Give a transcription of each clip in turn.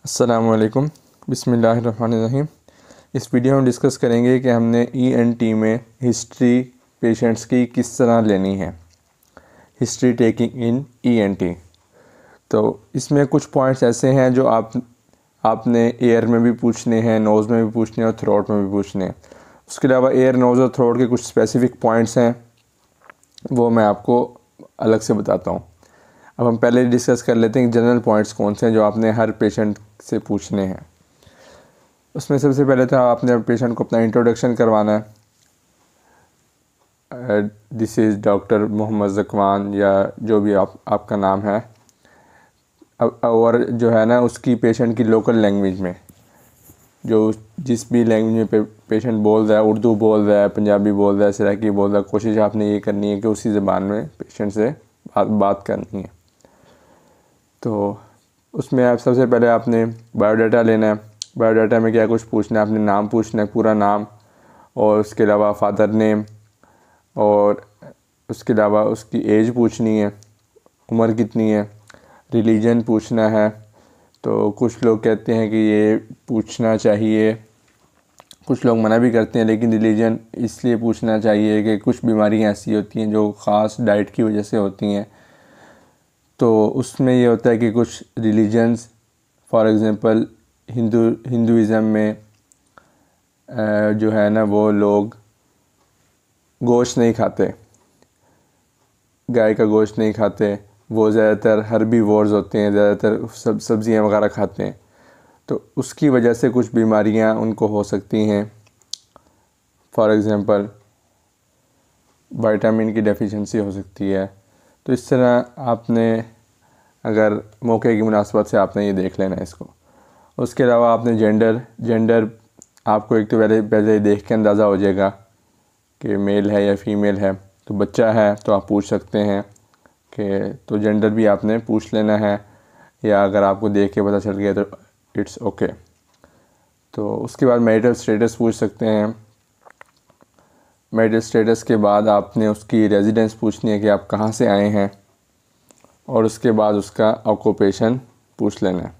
अस्सलामुअलैकुम बिस्मिल्लाहिर्रहमानिर्रहीम। इस वीडियो में डिस्कस करेंगे कि हमने ईएनटी में हिस्ट्री पेशेंट्स की किस तरह लेनी है, हिस्ट्री टेकिंग इन ईएनटी। तो इसमें कुछ पॉइंट्स ऐसे हैं जो आपने एयर में भी पूछने हैं, नोज़ में भी पूछने हैं और थ्रोट में भी पूछने हैं। उसके अलावा एयर, नोज़ और थ्रोट के कुछ स्पेसिफ़िक पॉइंट्स हैं, वो मैं आपको अलग से बताता हूँ। अब हम पहले डिस्कस कर लेते हैं जनरल पॉइंट्स कौन से हैं जो आपने हर पेशेंट से पूछने हैं। उसमें सबसे पहले तो आपने पेशेंट को अपना इंट्रोडक्शन करवाना है। This is doctor Mohammad Zakwan या जो भी आपका नाम है। और जो है ना, उसकी पेशेंट की लोकल लैंग्वेज में, जो जिस भी लैंग्वेज में पेशेंट बोल रहा है, उर्दू बोल रहा है, पंजाबी बोल रहा है, सराइकी बोल रहा है, कोशिश आपने ये करनी है कि उसी ज़बान में पेशेंट से बात करनी है। तो उसमें आप सबसे पहले आपने बायोडाटा लेना है। बायोडाटा में क्या कुछ पूछना है, आपने नाम पूछना है, पूरा नाम, और उसके अलावा फादर नेम, और उसके अलावा उसकी एज पूछनी है, उम्र कितनी है, रिलीजन पूछना है। तो कुछ लोग कहते हैं कि ये पूछना चाहिए, कुछ लोग मना भी करते हैं, लेकिन रिलीजन इसलिए पूछना चाहिए कि कुछ बीमारियां ऐसी होती हैं जो ख़ास डाइट की वजह से होती हैं। तो उसमें ये होता है कि कुछ रिलीजन्स, फॉर एग्ज़ाम्पल हिंदुइज़म में जो है ना, वो लोग गोश्त नहीं खाते, गाय का गोश्त नहीं खाते। वो ज़्यादातर हर्बीवोर्स होते हैं, ज़्यादातर सब्ज़ियाँ वगैरह खाते हैं। तो उसकी वजह से कुछ बीमारियां उनको हो सकती हैं। फॉर एग्ज़ाम्पल विटामिन की डेफिशिएंसी हो सकती है। तो इस तरह आपने, अगर मौके की मुनासबत से आपने ये देख लेना है इसको। उसके अलावा आपने जेंडर आपको एक तो पहले देख के अंदाज़ा हो जाएगा कि मेल है या फीमेल है। तो बच्चा है तो आप पूछ सकते हैं कि, तो जेंडर भी आपने पूछ लेना है, या अगर आपको देख के पता चल गया तो इट्स ओके। तो उसके बाद मैरिटल स्टेटस पूछ सकते हैं। मैरिटल स्टेटस के बाद आपने उसकी रेजिडेंस पूछनी है कि आप कहाँ से आए हैं, और उसके बाद उसका ऑक्यूपेशन पूछ लेना है।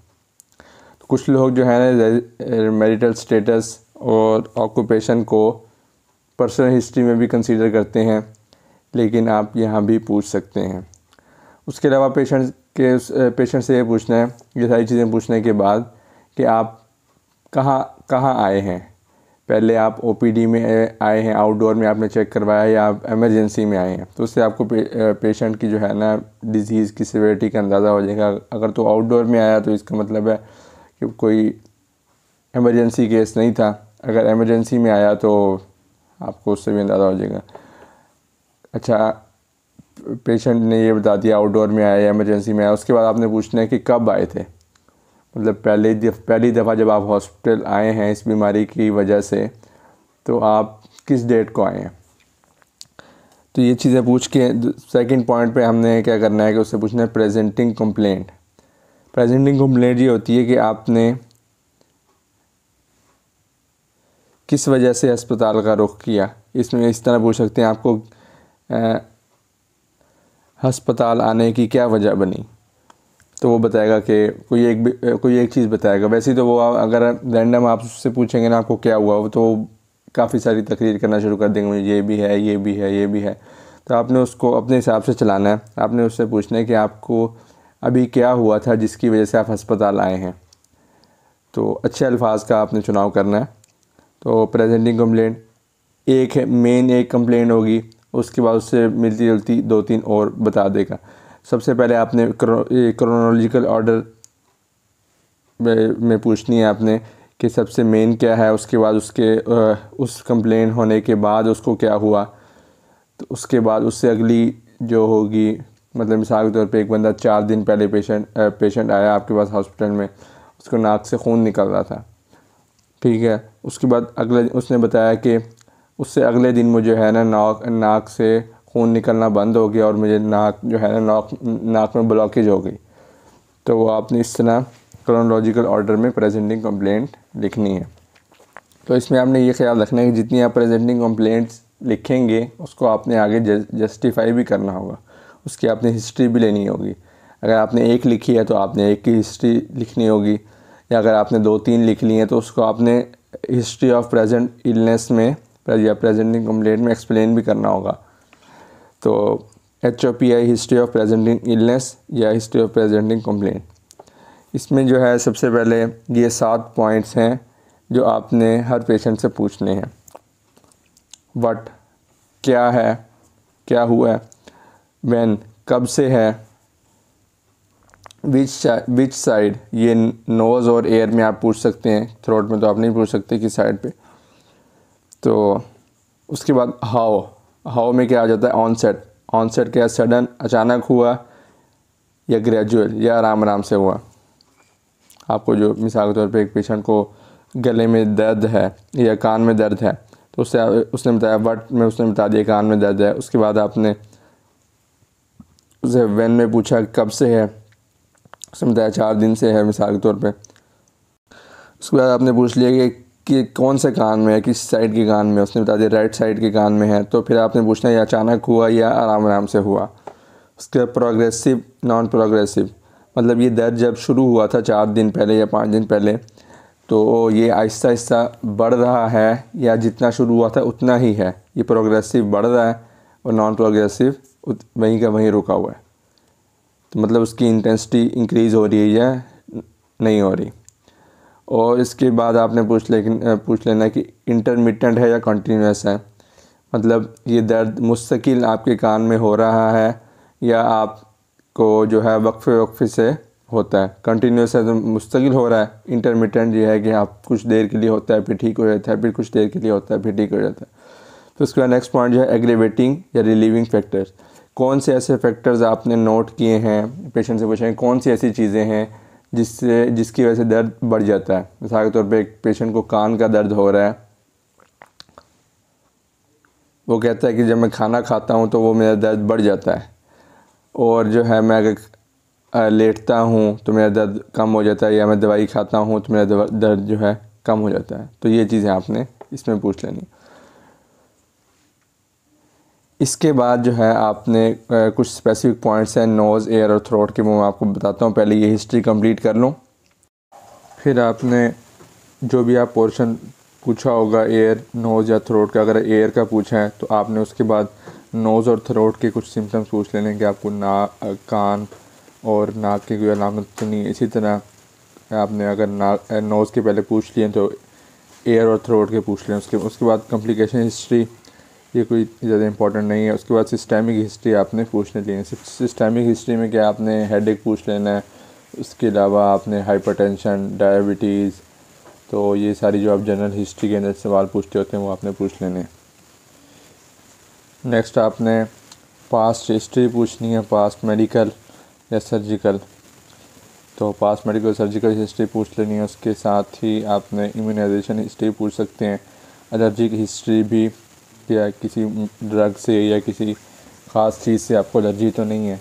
तो कुछ लोग जो है ना, मैरिटल स्टेटस और ऑक्यूपेशन को पर्सनल हिस्ट्री में भी कंसीडर करते हैं, लेकिन आप यहाँ भी पूछ सकते हैं। उसके अलावा पेशेंट से ये पूछना है, ये सारी चीज़ें पूछने के बाद, कि आप कहाँ आए हैं। पहले आप ओपीडी में आए हैं, आउटडोर में आपने चेक करवाया, या आप एमरजेंसी में आए हैं। तो उससे आपको पेशेंट की जो है ना, डिज़ीज़ की सिवियरिटी का अंदाज़ा हो जाएगा। अगर तो आउटडोर में आया तो इसका मतलब है कि कोई एमरजेंसी केस नहीं था। अगर एमरजेंसी में आया तो आपको उससे भी अंदाज़ा हो जाएगा। अच्छा, पेशेंट ने ये बता दिया आउटडोर में आया, एमरजेंसी में आया। उसके बाद आपने पूछना है कि कब आए थे, मतलब पहली दफ़ा जब आप हॉस्पिटल आए हैं इस बीमारी की वजह से, तो आप किस डेट को आए हैं। तो ये चीज़ें पूछ के सेकंड पॉइंट पे हमने क्या करना है कि उससे पूछना है प्रेजेंटिंग कंप्लेंट। प्रेजेंटिंग कंप्लेंट ये होती है कि आपने किस वजह से अस्पताल का रुख किया। इसमें इस तरह पूछ सकते हैं, आपको अस्पताल आने की क्या वजह बनी। तो वो बताएगा कि कोई एक चीज़ बताएगा। वैसे तो वो अगर रैंडम आप उससे पूछेंगे ना आपको क्या हुआ, तो काफ़ी सारी तकरीर करना शुरू कर देंगे, ये भी है, ये भी है, ये भी है। तो आपने उसको अपने हिसाब से चलाना है। आपने उससे पूछना है कि आपको अभी क्या हुआ था जिसकी वजह से आप अस्पताल आए हैं। तो अच्छे अल्फाज का आपने चुनाव करना है। तो प्रेजेंटिंग कंप्लेंट एक है, मेन एक कंप्लेंट होगी। उसके बाद उससे मिलती जुलती 2-3 और बता देगा। सबसे पहले आपने क्रोनोलॉजिकल ऑर्डर में पूछनी है आपने कि सबसे मेन क्या है, उसके बाद उस कंप्लेन होने के बाद उसको क्या हुआ। तो उसके बाद उससे अगली जो होगी, मतलब मिसाल के तौर पे एक बंदा 4 दिन पहले पेशेंट आया आपके पास हॉस्पिटल में, उसको नाक से खून निकल रहा था, ठीक है। उसके बाद उसने बताया कि उससे अगले दिन मुझे है ना, नाक से खून निकलना बंद हो गया और मुझे नाक जो है ना, नाक में ब्लॉकेज हो गई। तो वो आपने इस तरह क्रोनोलॉजिकल ऑर्डर में प्रेजेंटिंग कंप्लेंट लिखनी है। तो इसमें आपने ये ख्याल रखना है कि जितनी आप प्रेजेंटिंग कंप्लेंट्स लिखेंगे उसको आपने आगे जस्टिफाई भी करना होगा, उसकी आपने हिस्ट्री भी लेनी होगी। अगर आपने एक लिखी है तो आपने एक की हिस्ट्री लिखनी होगी, या अगर आपने 2-3 लिख ली हैं तो उसको आपने हिस्ट्री ऑफ प्रेजेंट इलनेस में या प्रेजेंटिंग कंप्लेंट में एक्सप्लेन भी करना होगा। तो HOPI history of presenting illness या हिस्ट्री ऑफ प्रेजेंटिंग कंप्लेंट, इसमें जो है सबसे पहले ये 7 पॉइंट्स हैं जो आपने हर पेशेंट से पूछने हैं। व्हाट क्या है, क्या हुआ है, व्हेन कब से है, विच साइड, ये नोज़ और एयर में आप पूछ सकते हैं, थ्रोट में तो आप नहीं पूछ सकते किस साइड पे। तो उसके बाद हाउ में क्या आ जाता है, ऑनसेट क्या सडन अचानक हुआ या ग्रेजुअल या आराम आराम से हुआ। आपको जो मिसाल के तौर पे एक पेशेंट को गले में दर्द है या कान में दर्द है तो उसने बताया व्हाट में, उसने बता दिया कान में दर्द है। उसके बाद आपने उसे व्हेन में पूछा कब से है, उसने बताया 4 दिन से है मिसाल के तौर पे। उसके बाद आपने पूछ लिया कि कौन से कान में है, किस साइड के कान में, उसने बता दिया राइट साइड के कान में है। तो फिर आपने पूछना है अचानक हुआ या आराम आराम से हुआ। उसके बाद प्रोग्रेसिव नॉन प्रोग्रेसिव, मतलब ये दर्द जब शुरू हुआ था 4 दिन पहले या 5 दिन पहले तो ये आहिस्ता आहिस्ता बढ़ रहा है या जितना शुरू हुआ था उतना ही है, ये प्रोग्रेसिव बढ़ रहा है, और नॉन प्रोग्रेसिव वहीं का वहीं रुका हुआ है। तो मतलब उसकी इंटेंसिटी इंक्रीज़ हो रही है या नहीं हो रही। और इसके बाद आपने पूछ लेना कि इंटरमिटेंट है या कंटिन्यूस है, मतलब ये दर्द मुस्तकिल आपके कान में हो रहा है या आपको जो है वक्फे से होता है। कंटिन्यूस है तो मुस्तकिल हो रहा है, इंटरमिटेंट ये है कि आप कुछ देर के लिए होता है फिर ठीक हो जाता है, फिर कुछ देर के लिए होता है फिर ठीक हो जाता है। तो उसके बाद नेक्स्ट पॉइंट जो है एग्रेवेटिंग या रिलीविंग फैक्टर्स, कौन से ऐसे फैक्टर्स आपने नोट किए हैं, पेशेंट से पूछें कौन सी ऐसी चीज़ें हैं जिसकी वजह से दर्द बढ़ जाता है। मिसाल के तौर पे एक पेशेंट को कान का दर्द हो रहा है, वो कहता है कि जब मैं खाना खाता हूँ तो वो मेरा दर्द बढ़ जाता है, और जो है मैं अगर लेटता हूँ तो मेरा दर्द कम हो जाता है, या मैं दवाई खाता हूँ तो मेरा दर्द जो है कम हो जाता है। तो ये चीज़ें आपने इसमें पूछ लेनी। इसके बाद जो है आपने कुछ स्पेसिफिक पॉइंट्स हैं नोज़, एयर और थ्रोट के, वो मैं आपको बताता हूँ। पहले ये हिस्ट्री कंप्लीट कर लूँ, फिर आपने जो भी आप पोर्शन पूछा होगा एयर, नोज़ या थ्रोट का, अगर एयर का पूछा है तो आपने उसके बाद नोज़ और थ्रोट के कुछ सिम्टम्स पूछ लेने कि आपको कान और नाक की कोई अलामत तो नहीं। इसी तरह आपने अगर नोज़ के पहले पूछ लिए तो एयर और थ्रोट के पूछ लें। उसके बाद कॉम्प्लिकेशन हिस्ट्री, ये कोई ज़्यादा इंपॉर्टेंट नहीं है। उसके बाद सिस्टेमिक हिस्ट्री आपने पूछने ली है। सिस्टेमिक हिस्ट्री में क्या आपने हेडेक पूछ लेना है, उसके अलावा आपने हाइपरटेंशन, डायबिटीज़, तो ये सारी जो आप जनरल हिस्ट्री के अंदर सवाल पूछते होते हैं वो आपने पूछ लेने हैं। नेक्स्ट आपने पास्ट हिस्ट्री पूछनी है, पास्ट मेडिकल या सर्जिकल, तो पास्ट मेडिकल सर्जिकल हिस्ट्री पूछ लेनी है। उसके साथ ही आपने इम्यूनाइजेशन हिस्ट्री पूछ सकते हैं, एलर्जिक हिस्ट्री भी, या किसी ड्रग से या किसी ख़ास चीज़ से आपको एलर्जी तो नहीं है।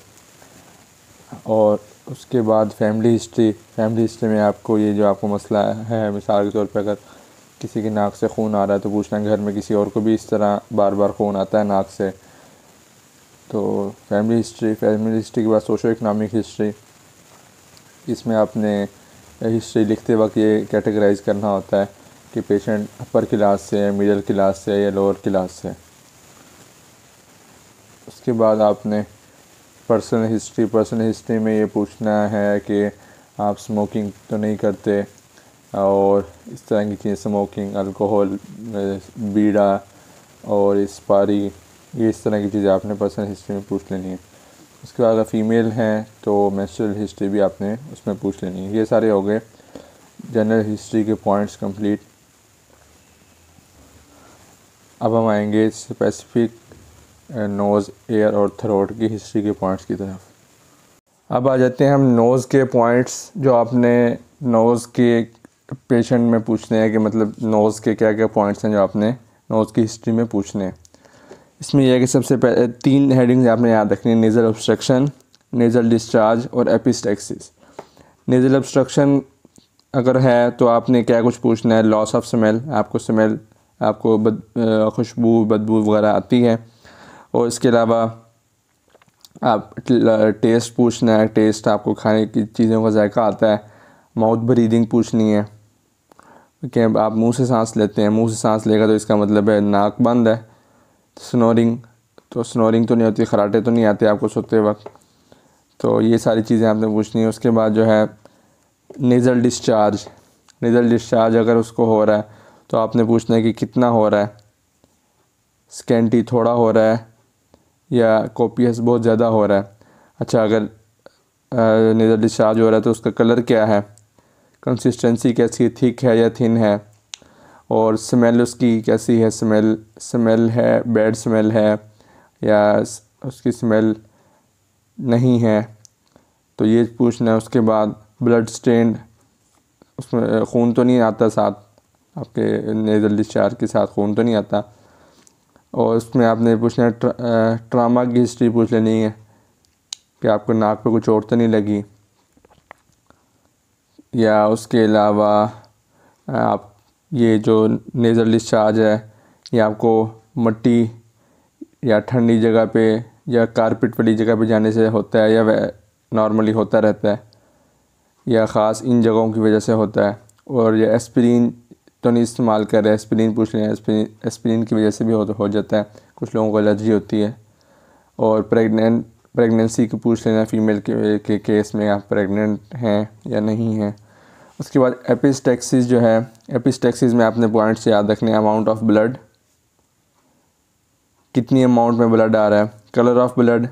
और उसके बाद फैमिली हिस्ट्री में आपको ये जो आपको मसला है, मिसाल के तौर पे अगर किसी की नाक से खून आ रहा है तो पूछना है घर में किसी और को भी इस तरह बार बार खून आता है नाक से। तो फैमिली हिस्ट्री के बाद सोशो इकनॉमिक हिस्ट्री, इसमें आपने हिस्ट्री लिखते वक्त ये कैटेगराइज करना होता है कि पेशेंट अपर क्लास से है, मिडिल क्लास से या लोअर क्लास से। उसके बाद आपने पर्सनल हिस्ट्री में ये पूछना है कि आप स्मोकिंग तो नहीं करते, और इस तरह की चीज़ें, स्मोकिंग, अल्कोहल, बीड़ा और इस्पारी, ये इस तरह की चीज़ें आपने पर्सनल हिस्ट्री में पूछ लेनी है। उसके बाद अगर फीमेल हैं तो मेंस्ट्रुअल हिस्ट्री भी आपने उसमें पूछ लेनी है। ये सारे हो गए जनरल हिस्ट्री के पॉइंट्स कंप्लीट। अब हम आएंगे स्पेसिफिक नोज़, एयर और थ्रोट की हिस्ट्री के पॉइंट्स की तरफ। अब आ जाते हैं हम नोज़ के पॉइंट्स, जो आपने नोज़ के पेशेंट में पूछने हैं कि मतलब नोज़ के क्या क्या पॉइंट्स हैं जो आपने नोज़ की हिस्ट्री में पूछने हैं। इसमें यह है कि सबसे पहले 3 हेडिंग्स आपने याद रखनी है, नेज़ल ऑब्स्ट्रक्शन, नेज़ल डिस्चार्ज और एपिस्टेक्सिस। नेज़ल ऑब्स्ट्रक्शन अगर है तो आपने क्या कुछ पूछना है, लॉस ऑफ स्मेल, आपको खुशबू बदबू वगैरह आती है, और इसके अलावा आप टेस्ट पूछना है, टेस्ट आपको खाने की चीज़ों का जायका आता है, माउथ ब्रीदिंग पूछनी है कि आप मुंह से सांस लेते हैं, मुंह से सांस लेगा तो इसका मतलब है नाक बंद है। स्नोरिंग, तो स्नोरिंग तो नहीं होती, खराटे तो नहीं आते आपको सोते वक्त। तो ये सारी चीज़ें आपने पूछनी है। उसके बाद जो है नेज़ल डिस्चार्ज, नेज़ल डिस्चार्ज अगर उसको हो रहा है तो आपने पूछना है कि कितना हो रहा है, स्कैंटी थोड़ा हो रहा है या कोपियस बहुत ज़्यादा हो रहा है। अच्छा, अगर नेज़ल डिस्चार्ज हो रहा है तो उसका कलर क्या है, कंसिस्टेंसी कैसी है, थिक है या थिन है, और स्मेल उसकी कैसी है, स्मेल है, बैड स्मेल है या उसकी स्मेल नहीं है, तो ये पूछना है। उसके बाद ब्लड स्टेन, उसमें खून तो नहीं आता साथ, आपके नेज़ल डिस्चार्ज के साथ खून तो नहीं आता। और उसमें आपने पूछना है ट्रामा की हिस्ट्री पूछ लेनी है कि आपको नाक पे कुछ चोट तो नहीं लगी। या उसके अलावा आप ये जो नेज़ल डिस्चार्ज है ये आपको मट्टी या ठंडी जगह पे या कारपेट वाली जगह पे जाने से होता है या नॉर्मली होता रहता है या ख़ास इन जगहों की वजह से होता है। और ये एस्पिरिन तो नहीं इस्तेमाल कर रहे, एस्पिरिन पूछ लें, एस्पिरिन की वजह से भी हो जाता है, कुछ लोगों को एलर्जी होती है। और प्रेगनेंसी की पूछ लेना, फ़ीमेल के केस में आप प्रेग्नेंट हैं या नहीं हैं। उसके बाद एपिस्टेक्सिस जो है, एपिस्टेक्सिस में आपने पॉइंट्स याद रखने, अमाउंट ऑफ ब्लड, कितनी अमाउंट में ब्लड आ रहा है, कलर ऑफ ब्लड,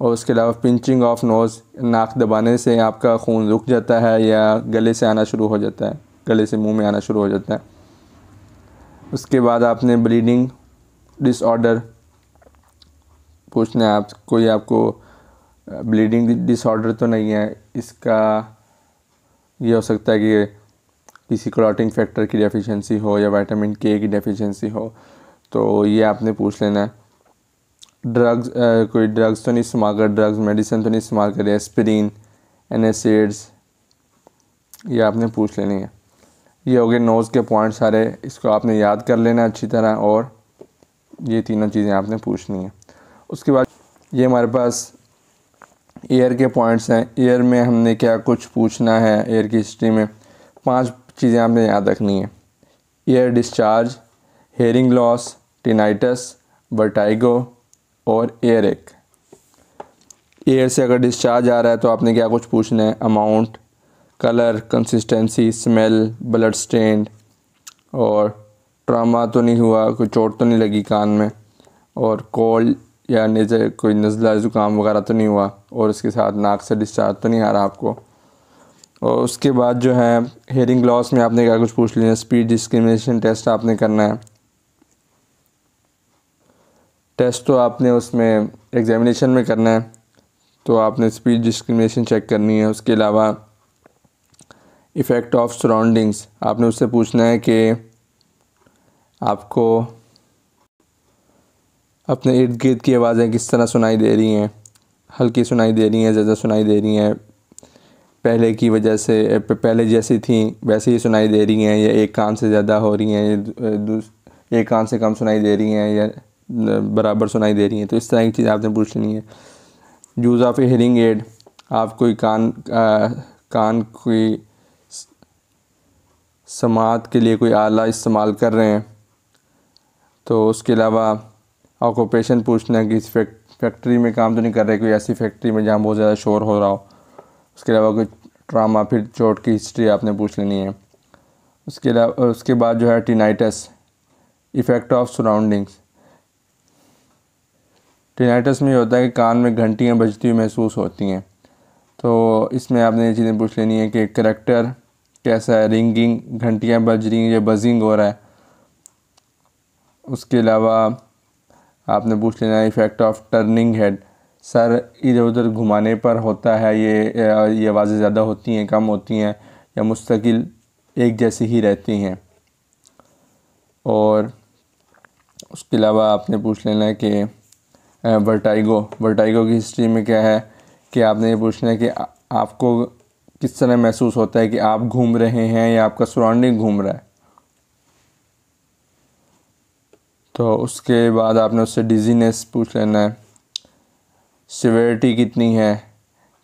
और उसके अलावा पिंचिंग ऑफ नोज़, नाक दबाने से आपका खून रुक जाता है या गले से आना शुरू हो जाता है, गले से मुंह में आना शुरू हो जाता है। उसके बाद आपने ब्लीडिंग डिसऑर्डर पूछना है, आप कोई आपको ब्लीडिंग डिसऑर्डर तो नहीं है, इसका ये हो सकता है कि किसी क्लॉटिंग फैक्टर की डेफिशिएंसी हो या विटामिन के की डेफिशिएंसी हो, तो ये आपने पूछ लेना है। ड्रग्स, कोई ड्रग्स तो नहीं इस्तेमाल कर, ड्रग्स मेडिसिन तो नहीं इस्तेमाल करे, एस्पिरिन, एनएसएड्स, ये आपने पूछ लेनी है। ये हो गए नोज़ के पॉइंट सारे, इसको आपने याद कर लेना अच्छी तरह, और ये तीनों चीज़ें आपने पूछनी है। उसके बाद ये हमारे पास एयर के पॉइंट्स हैं। एयर में हमने क्या कुछ पूछना है, एयर की हिस्ट्री में 5 चीज़ें आपने याद रखनी है। Air discharge, hearing loss, tinnitus, vertigo और एयर एक। एयर से अगर डिस्चार्ज आ रहा है तो आपने क्या कुछ पूछना है, amount, colour, consistency, smell, blood stain, और ट्रामा तो नहीं हुआ, कोई चोट तो नहीं लगी कान में, और कोल्ड या नेज़ल, कोई नज़ला ज़ुकाम वगैरह तो नहीं हुआ, और उसके साथ नाक से डिस्चार्ज तो नहीं आ रहा आपको। और उसके बाद जो है हेयरिंग लॉस में आपने क्या कुछ पूछ लिया, स्पीच डिस्क्रिमिनेशन टेस्ट आपने करना है। टेस्ट तो आपने उसमें एग्जामिनेशन में करना है, तो आपने स्पीच डिस्क्रिमिनेशन चेक करनी है। उसके अलावा इफ़ेक्ट ऑफ सराउंडिंग्स, आपने उससे पूछना है कि आपको अपने इर्द गिर्द की आवाज़ें किस तरह सुनाई दे रही हैं, हल्की सुनाई दे रही हैं, ज़्यादा सुनाई दे रही हैं, पहले की वजह से पहले जैसी थी वैसे ही सुनाई दे रही हैं, या एक कान से ज़्यादा हो रही हैं, या एक कान से कम सुनाई दे रही हैं, या बराबर सुनाई दे रही हैं। तो इस तरह की चीज़ आपने पूछ लेनी है। Use of A hearing aid, आप कोई कान कोई समात के लिए कोई आला इस्तेमाल कर रहे हैं, तो उसके अलावा ऑक्यूपेशन पूछना है कि इस फैक्ट्री में काम तो नहीं कर रहे, कोई ऐसी फैक्ट्री में जहाँ बहुत ज़्यादा शोर हो रहा हो। उसके अलावा कोई ट्रामा, फिर चोट की हिस्ट्री आपने पूछ लेनी है। उसके अलावा उसके बाद जो है tinnitus, effect of surroundings. Tinnitus में ये होता है कि कान में घंटियाँ बजती हुई महसूस होती हैं, तो इसमें आपने ये चीज़ें पूछ लेनी है कि करैक्टर कैसा है, रिंगिंग, घंटियाँ बज रही हैं या बजिंग हो रहा है। उसके अलावा आपने पूछ लेना है effect of turning head, sir इधर उधर घुमाने पर होता है, ये आवाज़ें ज़्यादा होती हैं, कम होती हैं, या मुस्तकिल एक जैसी ही रहती हैं। और उसके अलावा आपने पूछ लेना है कि वर्टाइगो की हिस्ट्री में क्या है, कि आपने ये पूछना है कि आपको किस तरह महसूस होता है कि आप घूम रहे हैं या आपका सराउंडिंग घूम रहा है। तो उसके बाद आपने उससे डिजीनेस पूछ लेना है, सिवियरिटी कितनी है,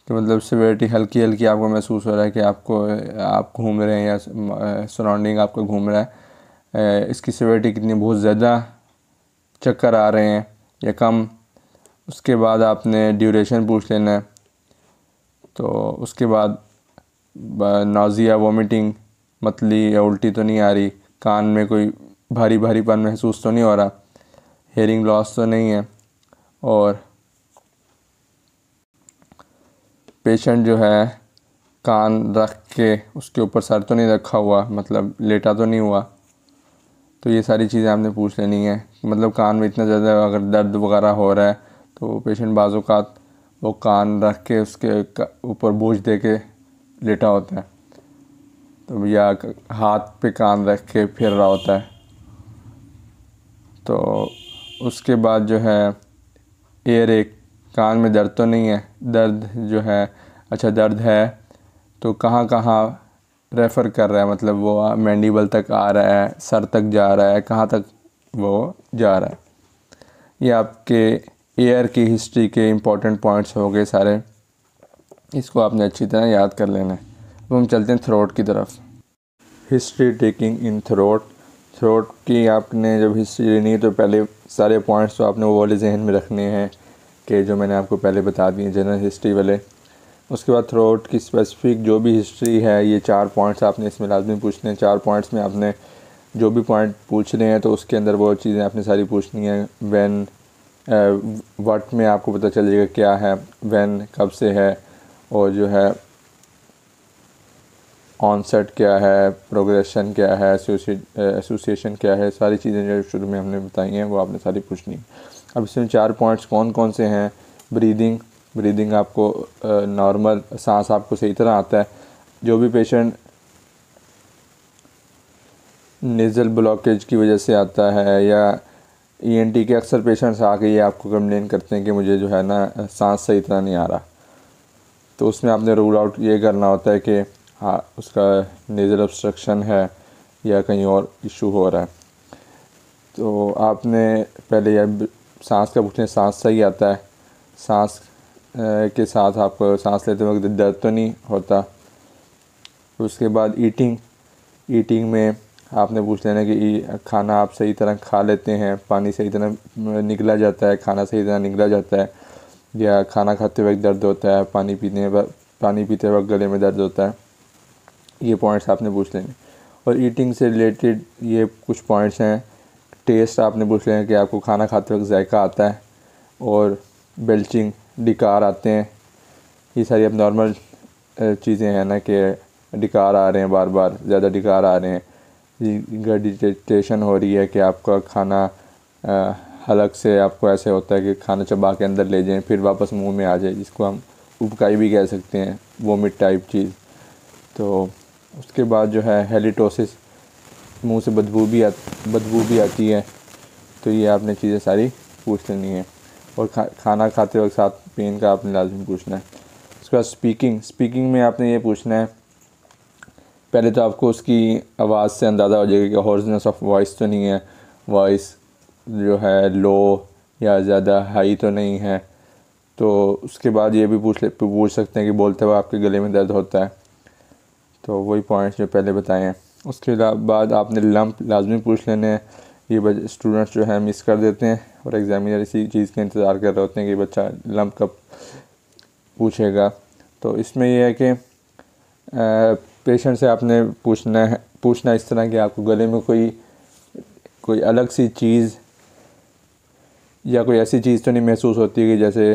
कि मतलब सिवियरिटी हल्की हल्की आपको महसूस हो रहा है कि आप घूम रहे हैं या सराउंडिंग आपको घूम रहा है, इसकी सिवियरिटी कितनी, बहुत ज़्यादा चक्कर आ रहे हैं या कम। उसके बाद आपने ड्यूरेशन पूछ लेना है। तो उसके बाद नाज़िया, वोमिटिंग, मतली या उल्टी तो नहीं आ रही, कान में कोई भारी भारीपन महसूस तो नहीं हो रहा, हेयरिंग लॉस तो नहीं है, और पेशेंट जो है कान रख के उसके ऊपर सर तो नहीं रखा हुआ, मतलब लेटा तो नहीं हुआ। तो ये सारी चीज़ें आपने पूछ लेनी है। मतलब कान में इतना ज़्यादा अगर दर्द वगैरह हो रहा है तो पेशेंट बाज़ औक़ात वो कान रख के उसके ऊपर बोझ दे के लेटा होता है, तो या हाथ पे कान रख के फिर रहा होता है। तो उसके बाद जो है एयर एक, कान में दर्द तो नहीं है, दर्द जो है, अच्छा दर्द है तो कहाँ कहाँ रेफ़र कर रहा है, मतलब वो मैंडिबल तक आ रहा है, सर तक जा रहा है, कहाँ तक वो जा रहा है। ये आपके एयर की हिस्ट्री के इम्पोर्टेंट पॉइंट्स हो गए सारे, इसको आपने अच्छी तरह याद कर लेना है। अब हम चलते हैं थ्रोट की तरफ। History taking in throat. Throat की आपने जब हिस्ट्री लेनी है तो पहले सारे पॉइंट्स तो आपने वो वाले जहन में रखने हैं कि जो मैंने आपको पहले बता दिए जनरल हिस्ट्री वाले। उसके बाद थ्रोट की स्पेसिफिक जो भी हिस्ट्री है, ये 4 पॉइंट्स आपने इसमें लाजमी पूछने हैं। 4 पॉइंट्स में आपने जो भी पॉइंट पूछ रहे हैं तो उसके अंदर वो चीज़ें आपने सारी पूछनी है। व्हेन, व्हाट में आपको पता चल जाएगा क्या है, व्हेन कब से है, और जो है ऑनसेट क्या है, प्रोग्रेशन क्या है, एसोसिएशन क्या है, सारी चीज़ें जो शुरू में हमने बताई हैं वो आपने सारी पूछनी है। अब इसमें 4 पॉइंट्स कौन कौन से हैं। ब्रीदिंग आपको नॉर्मल सांस आपको सही तरह आता है। जो भी पेशेंट नेज़ल ब्लॉकेज की वजह से आता है या ईएनटी के अक्सर पेशेंट्स आके ये आपको कंप्लेन करते हैं कि मुझे जो है ना सांस सही तरह नहीं आ रहा, तो उसमें आपने रूल आउट ये करना होता है कि हाँ उसका नेज़ल ऑब्स्ट्रक्शन है या कहीं और इशू हो रहा है। तो आपने पहले यह सांस का पूछना, सांस सही आता है, सांस के साथ आपको सांस लेते वक्त दर्द तो नहीं होता। उसके बाद ईटिंग में आपने पूछ लेना कि खाना आप सही तरह खा लेते हैं, पानी सही तरह निकला जाता है, खाना सही तरह निकला जाता है, या खाना खाते वक्त दर्द होता है, पानी पीते वक्त गले में दर्द होता है। ये पॉइंट्स आपने पूछ लेंगे। और ईटिंग से रिलेटेड ये कुछ पॉइंट्स हैं। टेस्ट आपने पूछ लेना कि आपको खाना खाते वक्त जायका आता है, और बेल्चिंग, डिकार आते हैं। ये सारी अब नॉर्मल चीज़ें हैं ना कि डिकार आ रहे हैं, बार बार ज़्यादा डिकार आ रहे हैं, गडिटेशन हो रही है कि आपका खाना हलक से आपको ऐसे होता है कि खाना चबा के अंदर ले जाएं फिर वापस मुंह में आ जाए, जिसको हम उबकाई भी कह सकते हैं, वोमिट टाइप चीज़। तो उसके बाद जो है हेलिटोसिस, मुंह से बदबू भी आती है। तो ये आपने चीज़ें सारी पूछ लेनी है। और खाना खाते वक्त साथ पेन का आपने लाजमी पूछना है। उसके बाद स्पीकिंग में आपने ये पूछना है, पहले तो आपको उसकी आवाज़ से अंदाज़ा हो जाएगा कि हॉर्सनेस ऑफ वॉइस तो नहीं है, वॉइस जो है लो या ज़्यादा हाई तो नहीं है। तो उसके बाद ये भी पूछ सकते हैं कि बोलते हुए आपके गले में दर्द होता है। तो वही पॉइंट्स जो पहले बताए हैं। उसके बाद आपने लंप लाजमी पूछ लेने हैं। ये स्टूडेंट्स जो है मिस कर देते हैं और एग्जामिनर इसी चीज़ का इंतज़ार कर रहे होते हैं कि बच्चा लंप कब पूछेगा। तो इसमें यह है कि पेशेंट से आपने पूछना इस तरह कि आपको गले में कोई अलग सी चीज़ या कोई ऐसी चीज़ तो नहीं महसूस होती कि जैसे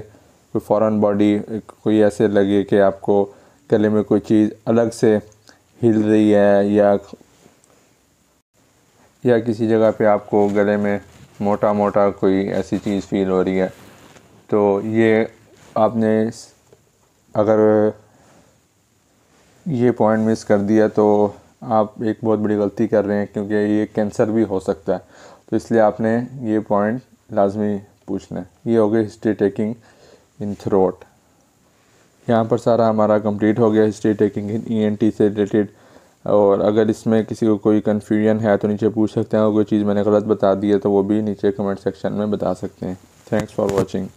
कोई फॉरेन बॉडी कोई ऐसे लगे कि आपको गले में कोई चीज़ अलग से हिल रही है, या किसी जगह पे आपको गले में मोटा मोटा कोई ऐसी चीज़ फील हो रही है। तो ये आपने अगर ये पॉइंट मिस कर दिया तो आप एक बहुत बड़ी गलती कर रहे हैं, क्योंकि ये कैंसर भी हो सकता है। तो इसलिए आपने ये पॉइंट लाजमी पूछना है। ये हो गया हिस्ट्री टेकिंग इन थ्रोट। यहाँ पर सारा हमारा कंप्लीट हो गया हिस्ट्री टेकिंग इन ईएनटी से रिलेटेड। और अगर इसमें किसी को कोई कन्फ्यूजन है तो नीचे पूछ सकते हैं, और कोई चीज़ मैंने गलत बता दी है तो वो भी नीचे कमेंट सेक्शन में बता सकते हैं। Thanks for watching.